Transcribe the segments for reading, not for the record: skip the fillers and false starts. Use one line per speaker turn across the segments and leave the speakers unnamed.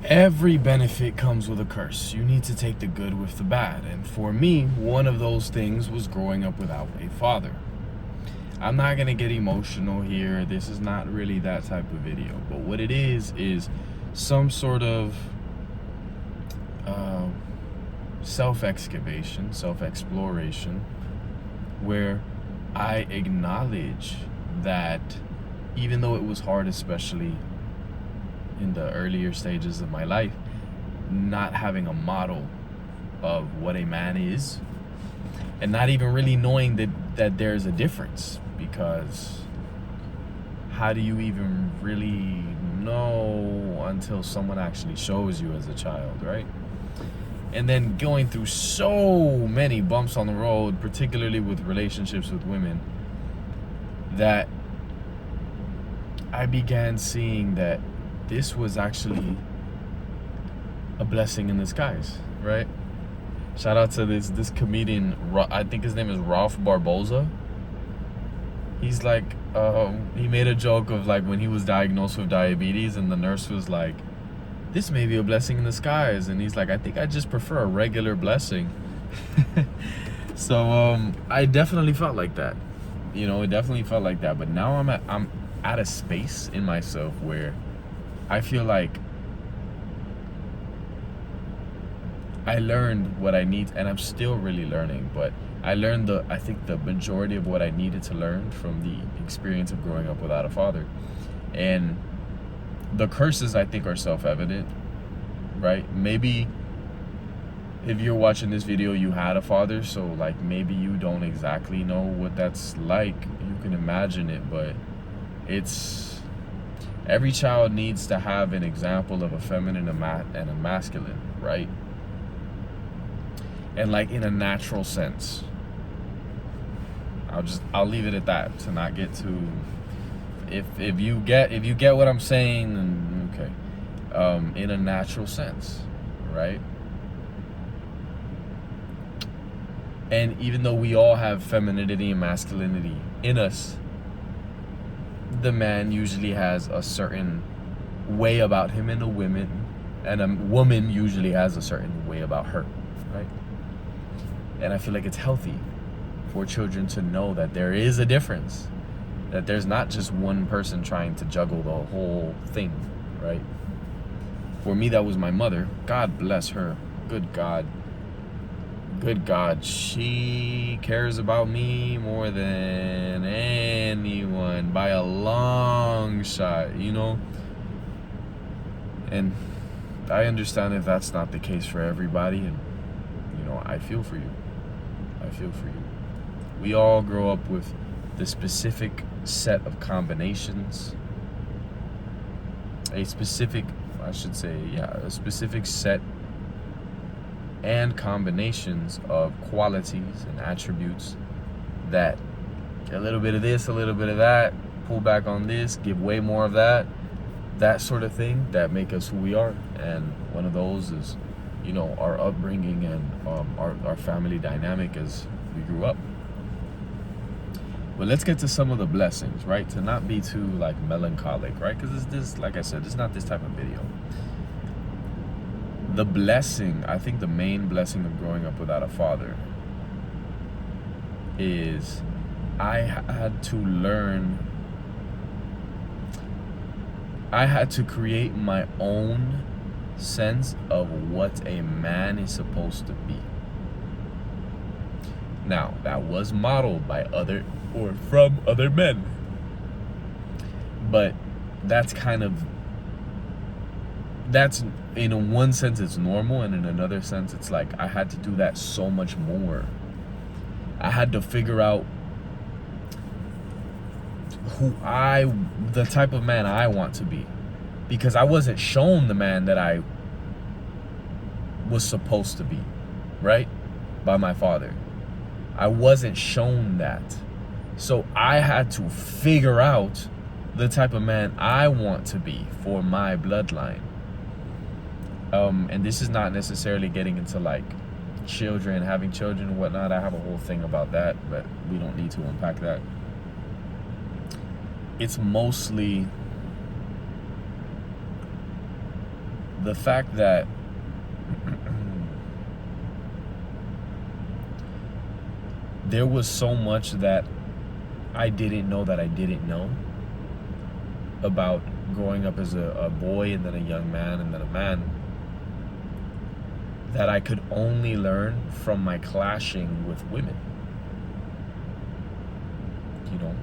Every benefit comes with a curse. You need to take the good with the bad. And for me, one of those things was growing up without a father. I'm not going to get emotional here. This is not really that type of video. But what it is some sort of self-excavation, self-exploration, where I acknowledge that even though it was hard, especially in the earlier stages of my life, not having a model of what a man is, and not even really knowing that there's a difference, because how do you even really know until someone actually shows you as a child, right? And then going through so many bumps on the road, particularly with relationships with women, that I began seeing that this was actually a blessing in disguise, right? Shout out to this comedian, I think his name is Ralph Barboza. He's like, he made a joke of like when he was diagnosed with diabetes and the nurse was like, this may be a blessing in disguise. And he's like, I think I just prefer a regular blessing. So I definitely felt like that. It definitely felt like that. But now I'm at a space in myself where I feel like I learned what I need, and I'm still really learning, but I learned I think the majority of what I needed to learn from the experience of growing up without a father. And the curses, I think, are self-evident, right? Maybe if you're watching this video, you had a father, so like maybe you don't exactly know what that's like. You can imagine it, but every child needs to have an example of a feminine and a masculine, right? And like in a natural sense. I'll leave it at that, to not get too. If you get what I'm saying, then okay. In a natural sense, right? And even though we all have femininity and masculinity in us, the man usually has a certain way about him, and a woman usually has a certain way about her, right? And I feel like it's healthy for children to know that there is a difference, that there's not just one person trying to juggle the whole thing, right? For me, that was my mother. God bless her. Good God, she cares about me more than anyone by a long shot, And I understand if that's not the case for everybody, and I feel for you. We all grow up with the specific set of combinations, a specific set and combinations of qualities and attributes that a little bit of this, a little bit of that, pull back on this, give way more of that sort of thing, that make us who we are. And one of those is, our upbringing and our family dynamic as we grew up. But let's get to some of the blessings, right? To not be too like melancholic, right? Because this, like I said, it's not this type of video. The blessing, I think the main blessing of growing up without a father is I had to create my own sense of what a man is supposed to be. Now, that was modeled by from other men. But that's in one sense it's normal, and in another sense it's like I had to do that so much more. I had to figure out the type of man I want to be, because I wasn't shown the man that I was supposed to be, right? By my father. I wasn't shown that. So I had to figure out the type of man I want to be for my bloodline. And this is not necessarily getting into like having children and whatnot. I have a whole thing about that, but we don't need to unpack that. It's mostly the fact that there was so much that I didn't know that I didn't know about growing up as a boy and then a young man and then a man, that I could only learn from my clashing with women, you know.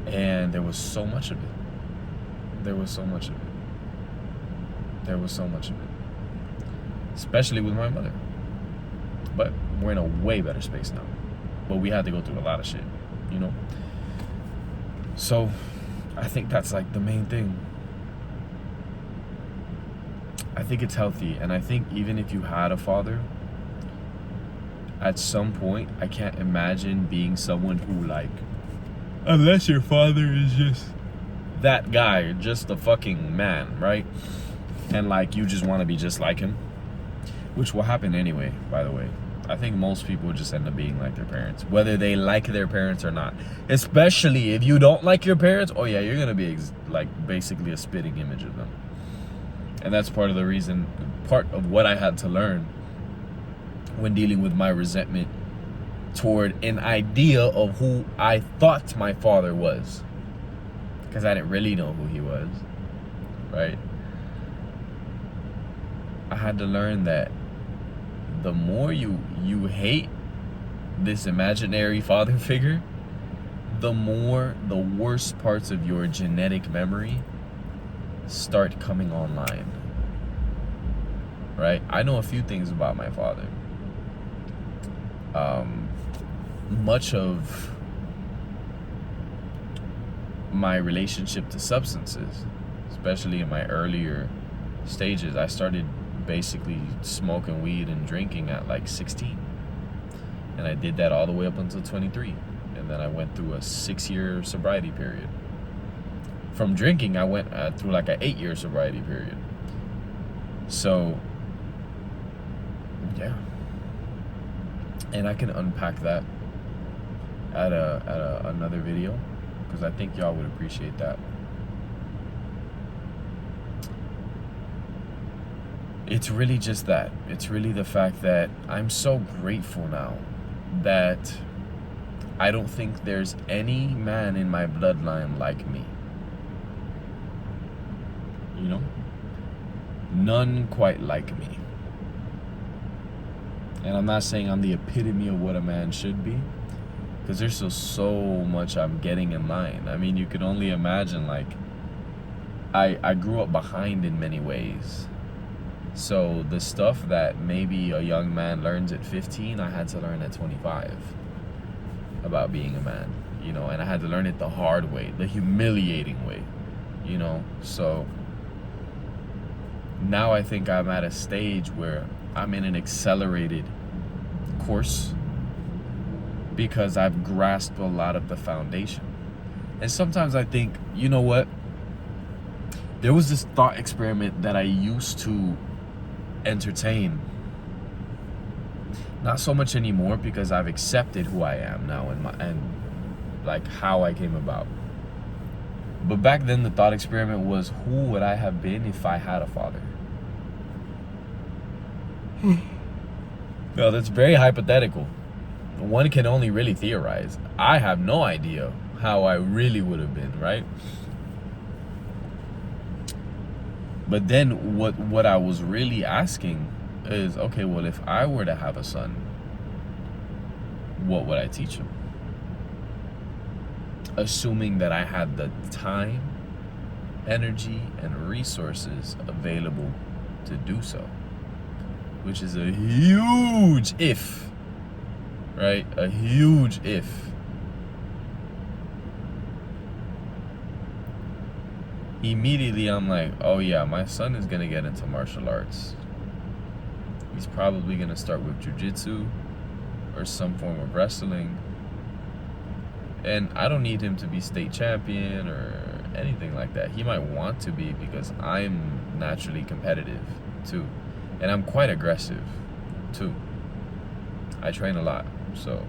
And there was so much of it. There was so much of it. There was so much of it. Especially with my mother. But we're in a way better space now. But we had to go through a lot of shit, you know. So I think that's like the main thing. I think it's healthy. And I think even if you had a father, at some point, I can't imagine being someone who, like, unless your father is just that guy, just a fucking man, right? And like you just want to be just like him, which will happen anyway, by the way. I think most people just end up being like their parents, whether they like their parents or not. Especially if you don't like your parents, oh yeah, you're gonna be like basically a spitting image of them. And that's part of the reason, part of what I had to learn when dealing with my resentment toward an idea of who I thought my father was, because I didn't really know who he was, right? I had to learn that the more you hate this imaginary father figure, the more the worst parts of your genetic memory start coming online, right? I know a few things about my father. Much of my relationship to substances, especially in my earlier stages, I started basically smoking weed and drinking at like 16. And I did that all the way up until 23. And then I went through a 6-year sobriety period. From drinking, I went through like an 8-year sobriety period. So, yeah. And I can unpack that at another video, because I think y'all would appreciate that. It's really just that. It's really the fact that I'm so grateful now that I don't think there's any man in my bloodline like me. You know? None quite like me. And I'm not saying I'm the epitome of what a man should be, because there's still so much I'm getting in line. I mean, you could only imagine, like, I grew up behind in many ways. So the stuff that maybe a young man learns at 15, I had to learn at 25 about being a man, you know, and I had to learn it the hard way, the humiliating way, you know. So now I think I'm at a stage where I'm in an accelerated course because I've grasped a lot of the foundation. And sometimes I think, you know what? There was this thought experiment that I used to entertain. Not so much anymore, because I've accepted who I am now and like how I came about. But back then the thought experiment was, who would I have been if I had a father? No, that's very hypothetical. One can only really theorize. I have no idea how I really would have been, right? But then what I was really asking is, okay, well, if I were to have a son, what would I teach him? Assuming that I had the time, energy, and resources available to do so, which is a huge if, right? A huge if. Immediately I'm like, oh yeah, my son is gonna get into martial arts. He's probably gonna start with jiu-jitsu or some form of wrestling. And I don't need him to be state champion or anything like that. He might want to be, because I'm naturally competitive too. And I'm quite aggressive too. I train a lot, so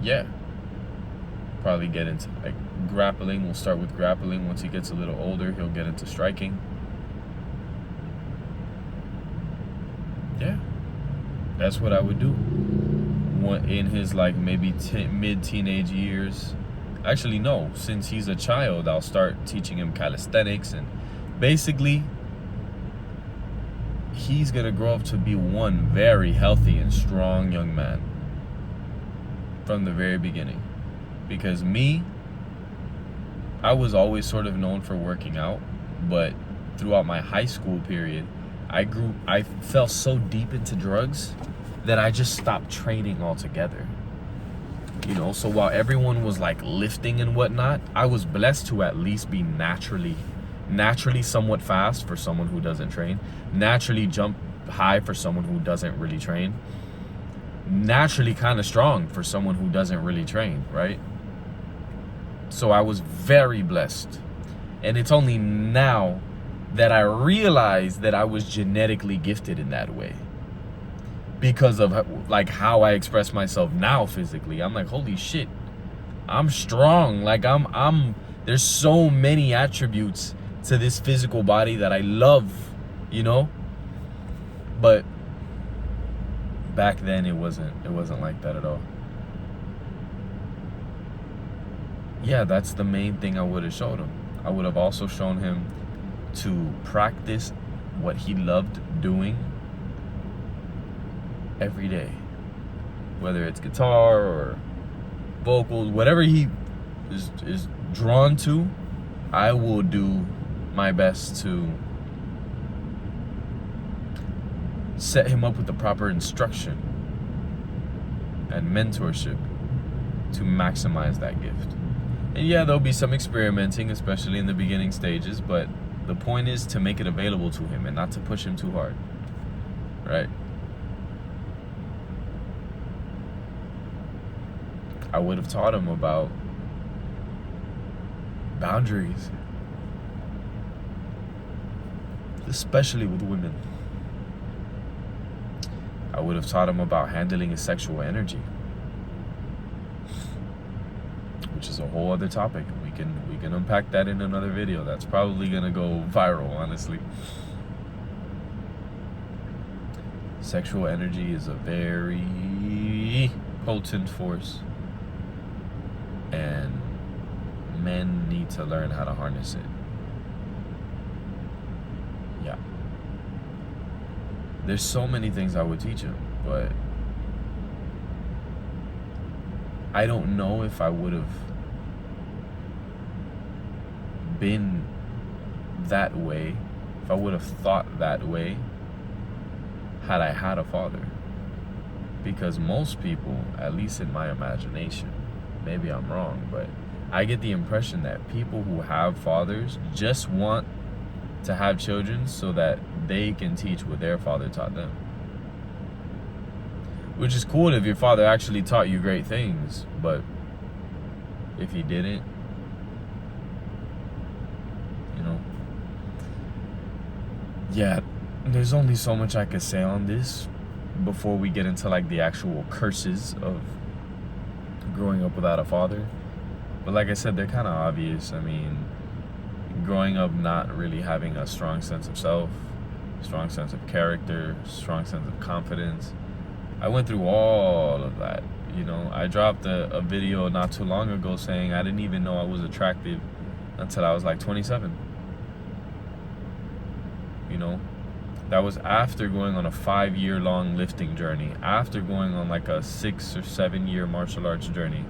yeah. probably get into like grappling. We'll start with grappling. Once he gets a little older, he'll get into striking. Yeah, that's what I would do. In his like maybe mid-teenage years. Actually, no, since he's a child, I'll start teaching him calisthenics, and basically he's gonna grow up to be one very healthy and strong young man from the very beginning. Because me, I was always sort of known for working out, but throughout my high school period, I fell so deep into drugs that I just stopped training altogether. You know, so while everyone was like lifting and whatnot, I was blessed to at least be naturally somewhat fast for someone who doesn't train, naturally jump high for someone who doesn't really train, naturally kind of strong for someone who doesn't really train, right? So I was very blessed. And it's only now that I realized that I was genetically gifted in that way. Because of like how I express myself now physically. I'm like, holy shit, I'm strong. Like there's so many attributes to this physical body that I love, you know? But back then it wasn't like that at all. Yeah, that's the main thing I would have showed him. I would have also shown him to practice what he loved doing every day, whether it's guitar or vocals, whatever he is drawn to. I will do my best to set him up with the proper instruction and mentorship to maximize that gift. And yeah, there'll be some experimenting, especially in the beginning stages, but the point is to make it available to him and not to push him too hard, right? I would have taught him about boundaries, especially with women. I would have taught him about handling his sexual energy, which is a whole other topic. We can unpack that in another video. That's probably gonna go viral, honestly. Sexual energy is a very potent force, and men need to learn how to harness it. Yeah. There's so many things I would teach him, but I don't know if I would have been that way, if I would have thought that way had I had a father. Because most people, at least in my imagination, maybe I'm wrong, but I get the impression that people who have fathers just want to have children so that they can teach what their father taught them. Which is cool if your father actually taught you great things, but if he didn't, you know. Yeah, there's only so much I could say on this before we get into like the actual curses of growing up without a father. But like I said, they're kind of obvious. I mean, growing up not really having a strong sense of self, strong sense of character, strong sense of confidence. I went through all of that, you know. I dropped a video not too long ago saying I didn't even know I was attractive until I was like 27. You know, that was after going on a 5-year-long lifting journey, after going on like a 6 or 7 year martial arts journey.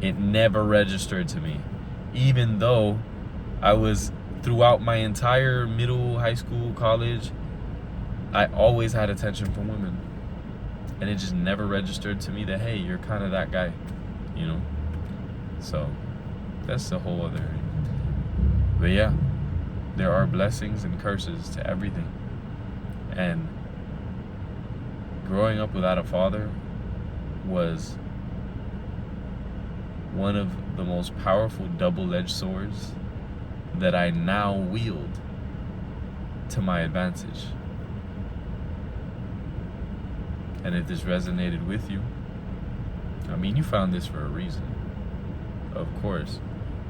It never registered to me, even though I was, throughout my entire middle, high school, college, I always had attention from women. And it just never registered to me that, hey, you're kind of that guy, you know? So, that's a whole other... But yeah, there are blessings and curses to everything. And growing up without a father was one of the most powerful double-edged swords that I now wield to my advantage. And if this resonated with you, I mean, you found this for a reason. Of course.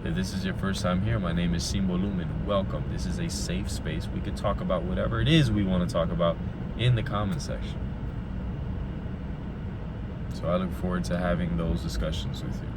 If this is your first time here, my name is Simbo Lumen. Welcome. This is a safe space. We can talk about whatever it is we want to talk about in the comment section. So I look forward to having those discussions with you.